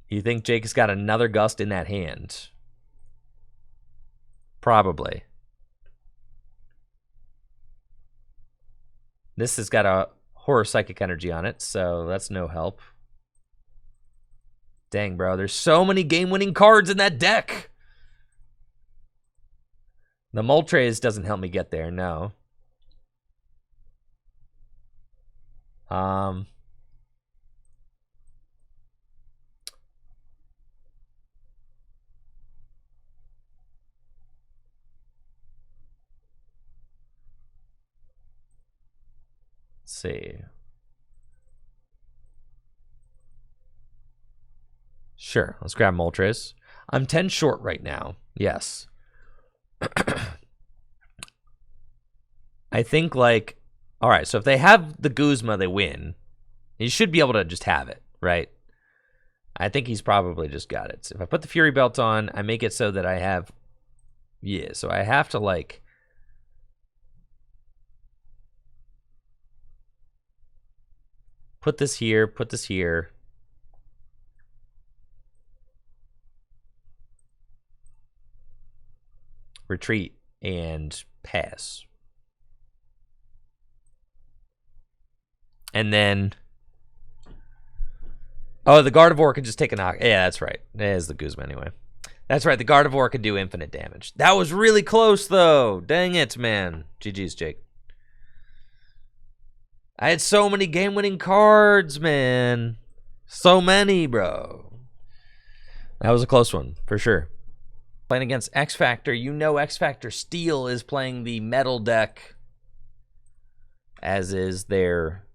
You think Jake has got another Gust in that hand? Probably. This has got a Horror Psychic Energy on it, so that's no help. Dang, bro. There's so many game-winning cards in that deck. The Moltres doesn't help me get there, no. Let's see. Sure, let's grab Moltres. I'm 10 short right now. Yes. I think, like, all right, so if they have the Guzma, they win. You should be able to just have it, right? I think he's probably just got it. So if I put the Fury Belt on, I make it so that I have, yeah, so I have to, like, Put this here, put this here. Retreat and pass. And then... Oh, the Gardevoir could just take a knock. Yeah, that's right. There's the Guzma anyway. That's right, the Gardevoir could do infinite damage. That was really close, though. Dang it, man. GG's, Jake. I had so many game-winning cards, man. So many, bro. That was a close one, for sure. Playing against X Factor, you know X Factor Steel is playing the metal deck, as is their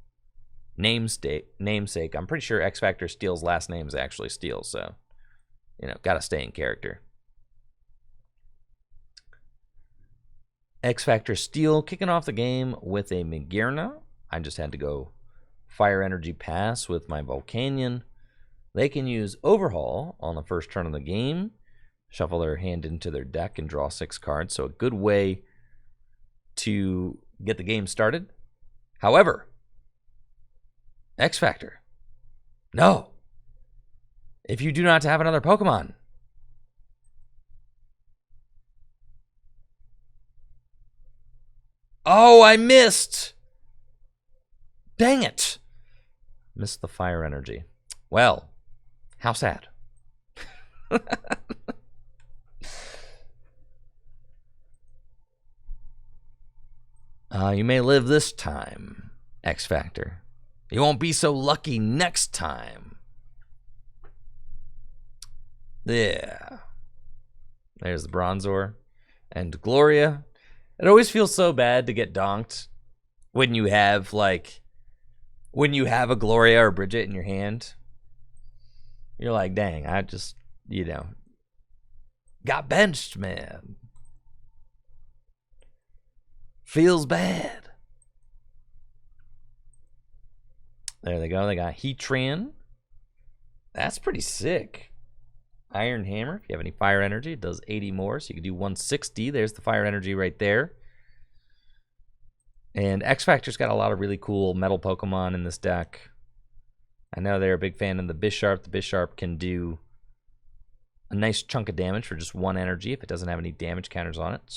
namesake. I'm pretty sure X Factor Steel's last name is actually Steel, so, you know, gotta stay in character. X Factor Steel kicking off the game with a Magearna. I just had to go Fire Energy Pass with my Volcanion. They can use Overhaul on the first turn of the game, shuffle their hand into their deck and draw 6 cards. So a good way to get the game started. However, X Factor, no. If you do not have another Pokemon, oh, I missed. Dang it. Missed the Fire Energy. Well, how sad. You may live this time, X Factor. You won't be so lucky next time. Yeah. There's the Bronzor. And Gloria. It always feels so bad to get donked when you have, like, when you have a Gloria or Bridget in your hand. You're like, dang, I just, you know, got benched, man. Feels bad. There they go. They got Heatran. That's pretty sick. Iron Hammer. If you have any fire energy, it does 80 more, so you can do 160. There's the fire energy right there. And X Factor's got a lot of really cool metal Pokemon in this deck. I know they're a big fan of the Bisharp. The Bisharp can do a nice chunk of damage for just 1 energy if it doesn't have any damage counters on it.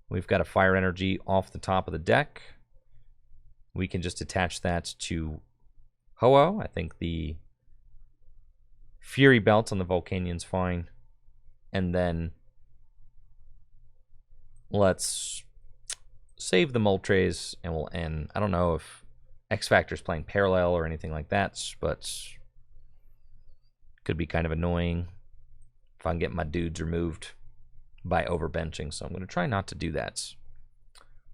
We've got a fire energy off the top of the deck. We can just attach that to Ho-Oh. I think the Fury Belt on the Volcanion's fine. And then let's save the Moltres and we'll end. I don't know if X Factor's playing parallel or anything like that, but could be kind of annoying if I can get my dudes removed by overbenching, so I'm going to try not to do that.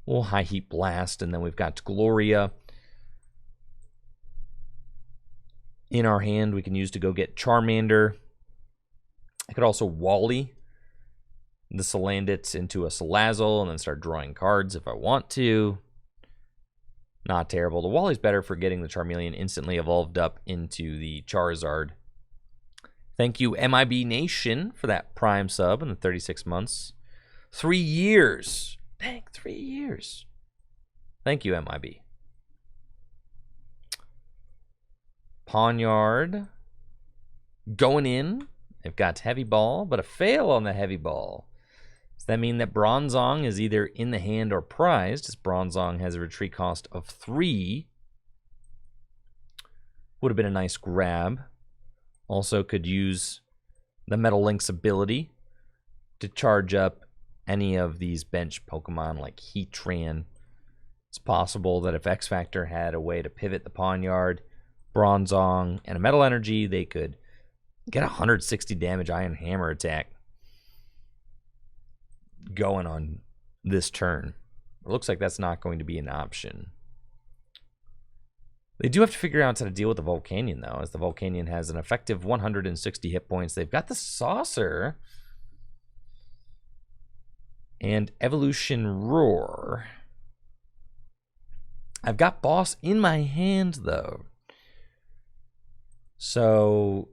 We'll High Heat Blast, and then we've got Gloria in our hand we can use to go get Charmander. I could also Wally the Salandit into a Salazzle and then start drawing cards if I want to. Not terrible. The Wally's better for getting the Charmeleon instantly evolved up into the Charizard. Thank you, MIB Nation, for that Prime sub in the 36 months. 3 years. Dang, 3 years. Thank you, MIB. Pawnyard. Going in. They've got Heavy Ball, but a fail on the Heavy Ball. Does that mean that Bronzong is either in the hand or prized, as Bronzong has a retreat cost of 3? Would have been a nice grab. Also could use the Metal Link's ability to charge up any of these bench Pokemon like Heatran. It's possible that if X Factor had a way to pivot the Pawnyard, Bronzong, and a Metal Energy, they could get a 160 damage Iron Hammer attack going on this turn. It looks like that's not going to be an option. They do have to figure out how to deal with the Volcanion, though, as the Volcanion has an effective 160 hit points. They've got the Saucer and Evolution Roar. I've got Boss in my hand, though. So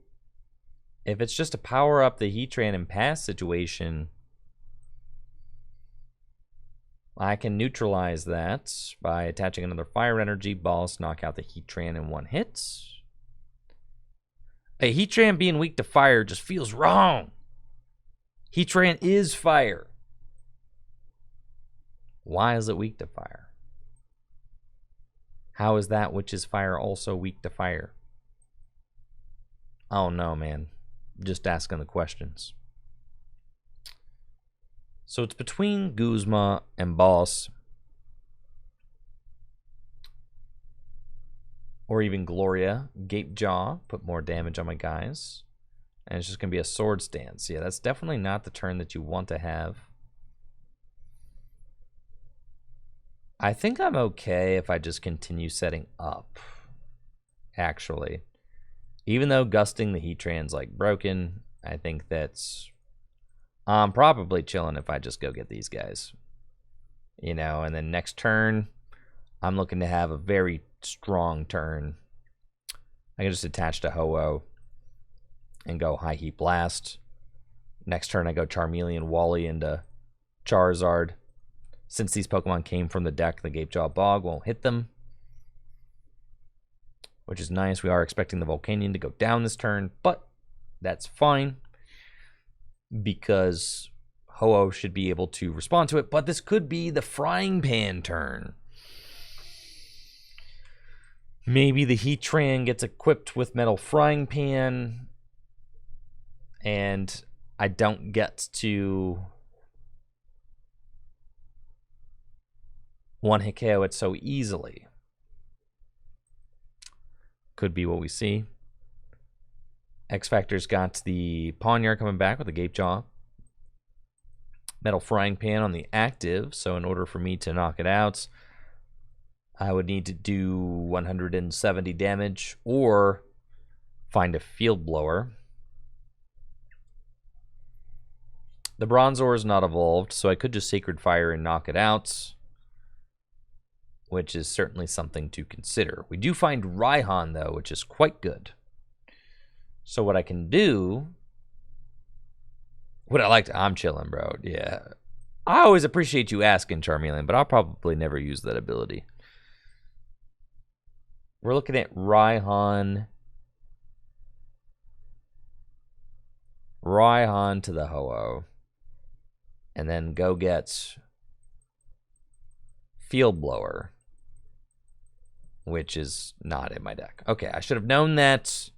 if it's just to power up the Heatran and pass situation, I can neutralize that by attaching another Fire Energy, Boss, knock out the Heatran in one hit. A Heatran being weak to fire just feels wrong. Heatran is fire. Why is it weak to fire? How is that which is fire also weak to fire? Oh no, man. Just asking the questions. So it's between Guzma and Boss. Or even Gloria. Gape Jaw. Put more damage on my guys. And it's just going to be a sword stance. Yeah, that's definitely not the turn that you want to have. I think I'm okay if I just continue setting up. Actually. Even though gusting the Heatran's like broken, I think that's... I'm probably chilling if I just go get these guys. You know, and then next turn, I'm looking to have a very strong turn. I can just attach to Ho-Oh and go High Heat Blast. Next turn, I go Charmeleon Wally into Charizard. Since these Pokemon came from the deck, the Gapejaw Bog won't hit them, which is nice. We are expecting the Volcanion to go down this turn, but that's fine because Ho-Oh should be able to respond to it, but this could be the Frying Pan turn. Maybe the Heatran gets equipped with Metal Frying Pan, and I don't get to one-hit KO it so easily. Could be what we see. X-Factor's got the Pawniard coming back with the Gapejaw. Metal Frying Pan on the active, so in order for me to knock it out, I would need to do 170 damage or find a Field Blower. The Bronzor is not evolved, so I could just Sacred Fire and knock it out, which is certainly something to consider. We do find Raihan, though, which is quite good. So what I can do... I'm chilling, bro. Yeah. I always appreciate you asking, Charmeleon, but I'll probably never use that ability. We're looking at Raihan. Raihan to the Ho-Oh. And then go get Field Blower, which is not in my deck. Okay, I should have known that.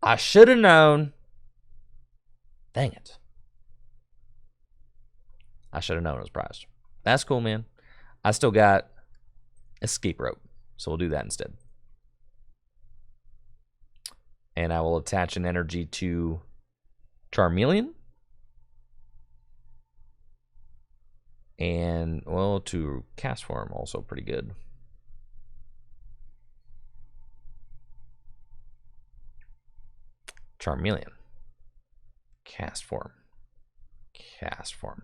I should have known. Dang it. I should have known it was prized. That's cool, man. I still got Escape Rope, so we'll do that instead. And I will attach an energy to Charmeleon. And, well, to Castform, also pretty good. Charmeleon. Castform. Castform.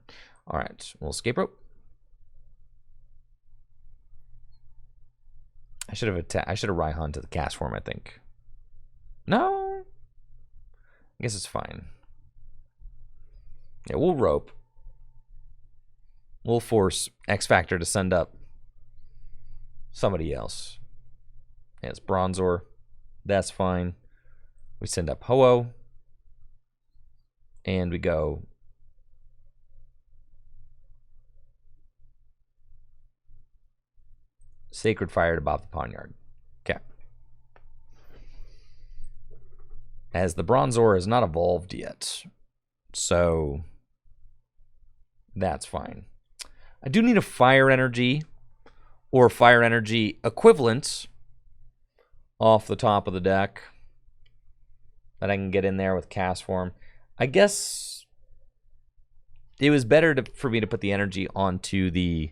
All right, we'll Escape Rope. I should have Raihan to the Castform, I think. No? I guess it's fine. Yeah, we'll Rope. We'll force X-Factor to send up somebody else. Yeah, it's Bronzor. That's fine. We send up Ho-Oh. And we go Sacred Fire to Bob the Pawniard. Okay. As the Bronzor is not evolved yet, so that's fine. I do need a Fire Energy or Fire Energy equivalent off the top of the deck that I can get in there with Castform. I guess it was better for me to put the energy onto the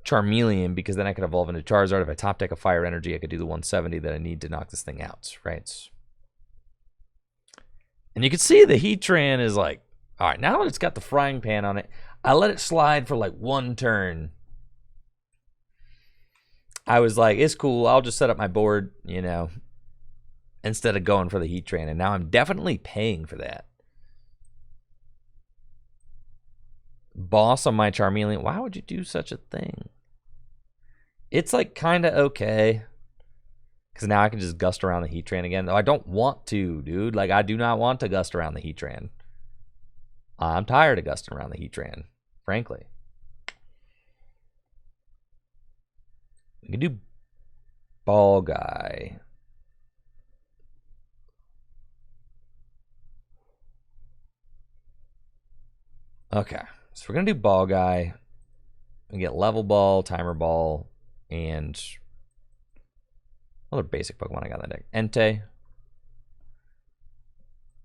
Charmeleon, because then I could evolve into Charizard. If I top deck a Fire Energy, I could do the 170 that I need to knock this thing out, right? And you can see the Heatran is like, all right, now that it's got the Frying Pan on it, I let it slide for like one turn. I was like, it's cool. I'll just set up my board, you know, instead of going for the Heatran. And now I'm definitely paying for that. boss on my Charmeleon. Why would you do such a thing? It's like kind of okay. Because now I can just gust around the Heatran again. Though I don't want to, dude. Like, I do not want to gust around the Heatran. I'm tired of gusting around the Heatran, frankly. We can do Ball Guy. Okay, so we're going to do Ball Guy. We get Level Ball, Timer Ball, and other basic Pokemon I got in that deck. Entei.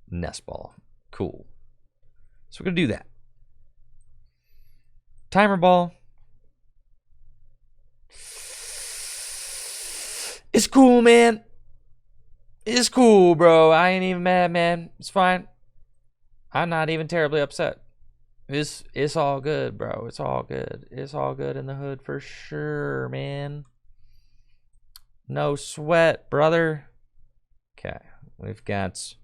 Nest Ball. Cool. So we're going to do that. Timer Ball. It's cool, man. It's cool, bro. I ain't even mad, man. It's fine. I'm not even terribly upset. It's all good, bro. It's all good. It's all good in the hood for sure, man. No sweat, brother. Okay, we've got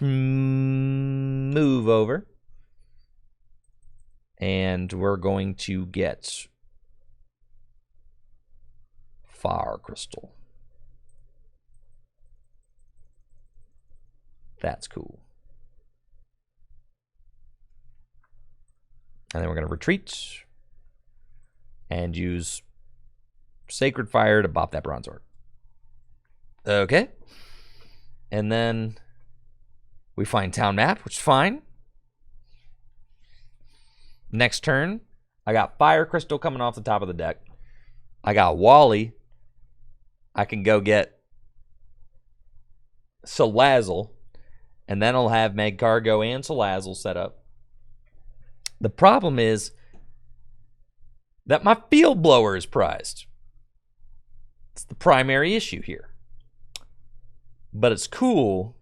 move over, and we're going to get Fire Crystal. That's cool. And then we're going to retreat and use Sacred Fire to bop that Bronzor. Okay. And then we find Town Map, which is fine. Next turn, I got Fire Crystal coming off the top of the deck. I got Wally. I can go get Salazzle, and then I'll have Magcargo and Salazzle set up. The problem is that my field blower is prized. It's the primary issue here. But it's cool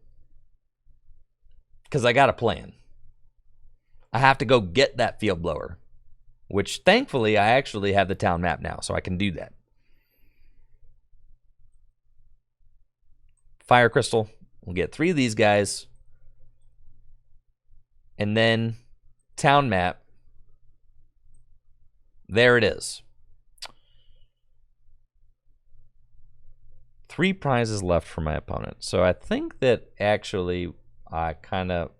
because I got a plan. I have to go get that field blower, which thankfully I actually have the town map now, so I can do that. Fire Crystal. We'll get 3 of these guys. And then town map. There it is. 3 prizes left for my opponent. So I think that actually I kind of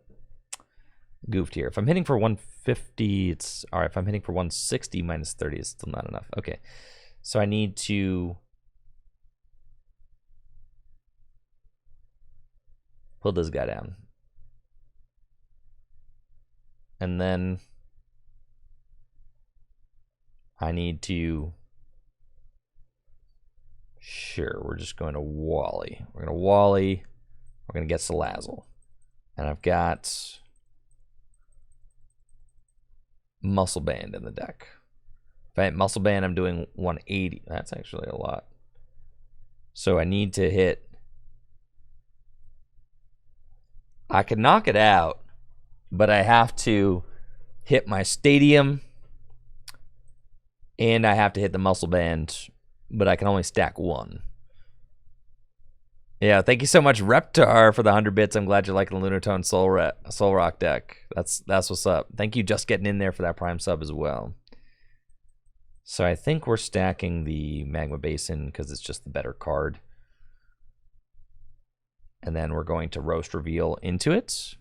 goofed here. If I'm hitting for 150, it's all right. If I'm hitting for 160 minus 30, it's still not enough. Okay. So I need to pull this guy down. And then I need to, sure, we're just going to Wally. We're going to Wally. We're going to get Salazzle. And I've got Muscle Band in the deck. If I hit Muscle Band, I'm doing 180. That's actually a lot. So I need to hit, I can knock it out, but I have to hit my Stadium, and I have to hit the Muscle Band, but I can only stack 1. Yeah, thank you so much, Reptar, for the 100 bits. I'm glad you're liking the Lunatone Soul Rock deck. That's what's up. Thank you, just getting in there for that Prime sub as well. So I think we're stacking the Magma Basin because it's just the better card. And then we're going to Roast Reveal into it.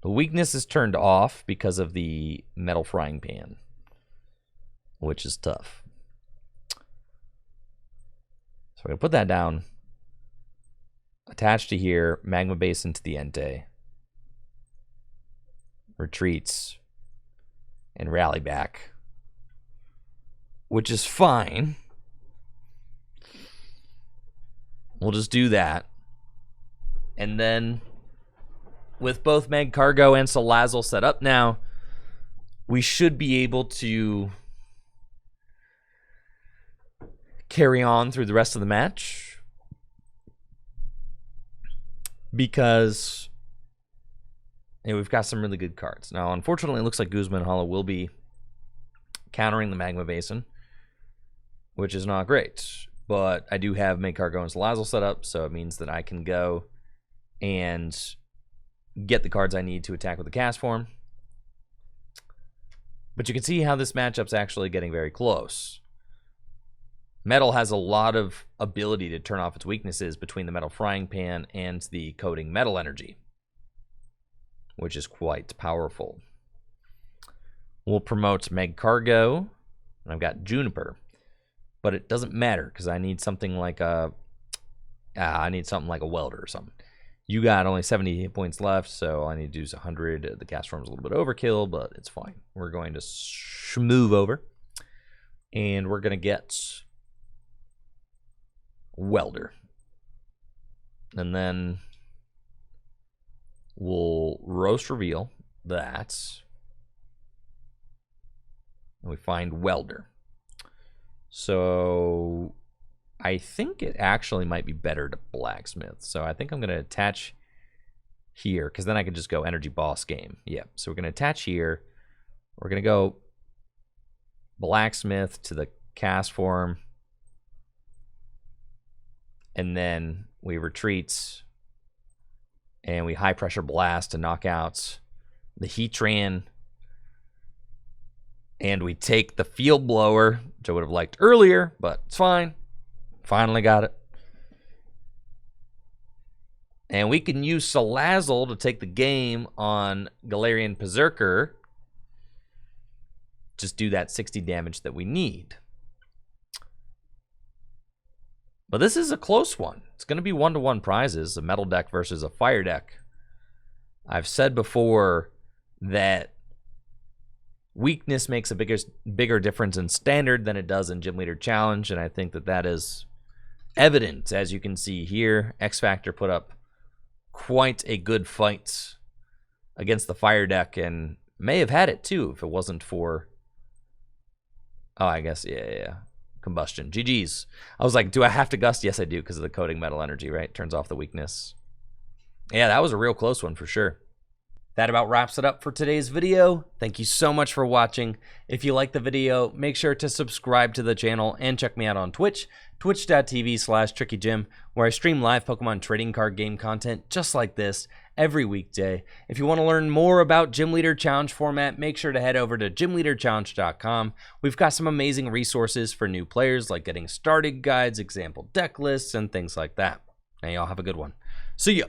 The weakness is turned off because of the Metal Frying Pan, which is tough. So we're going to put that down. Attached to here, Magma Basin to the Entei. Retreats. And rally back. Which is fine. We'll just do that. And then, with both Magcargo and Salazzle set up now, we should be able to carry on through the rest of the match. Because we've got some really good cards. Now, unfortunately, it looks like Guzman Hollow will be countering the Magma Basin, which is not great. But I do have Magcargo and Salazzle set up, so it means that I can go and get the cards I need to attack with the Castform. But you can see how this matchup's actually getting very close. Metal has a lot of ability to turn off its weaknesses between the Metal Frying Pan and the Coating Metal Energy, which is quite powerful. We'll promote Magcargo, and I've got Juniper, but it doesn't matter because I need something like a Welder or something. You got only 70 hit points left, so I need to use 100. The Castform's a little bit overkill, but it's fine. We're going to move over, and we're going to get Welder. And then we'll roast reveal that. And we find Welder. So I think it actually might be better to Blacksmith. So I think I'm going to attach here, because then I can just go Energy Boss Game. Yeah, so we're going to attach here. We're going to go Blacksmith to the Castform. And then we retreat. And we High Pressure Blast to knock out the Heatran. And we take the Field Blower, which I would have liked earlier, but it's fine. Finally got it. And we can use Salazzle to take the game on Galarian Berserker. Just do that 60 damage that we need. But this is a close one. It's going to be 1-to-1 prizes, a metal deck versus a fire deck. I've said before that weakness makes a bigger difference in standard than it does in Gym Leader Challenge, and I think that that is evident. As you can see here, X Factor put up quite a good fight against the fire deck, and may have had it too if it wasn't for, oh, I guess, yeah. Combustion. GG's. I was like, do I have to gust? Yes, I do, because of the Coating Metal Energy, right? Turns off the weakness. Yeah, that was a real close one for sure. That about wraps it up for today's video. Thank you so much for watching. If you like the video, make sure to subscribe to the channel and check me out on Twitch, twitch.tv/TrickyJim, where I stream live Pokemon trading card game content just like this every weekday. If you want to learn more about Gym Leader Challenge format, make sure to head over to gymleaderchallenge.com. We've got some amazing resources for new players, like getting started guides, example deck lists, and things like that. Now y'all have a good one. See ya.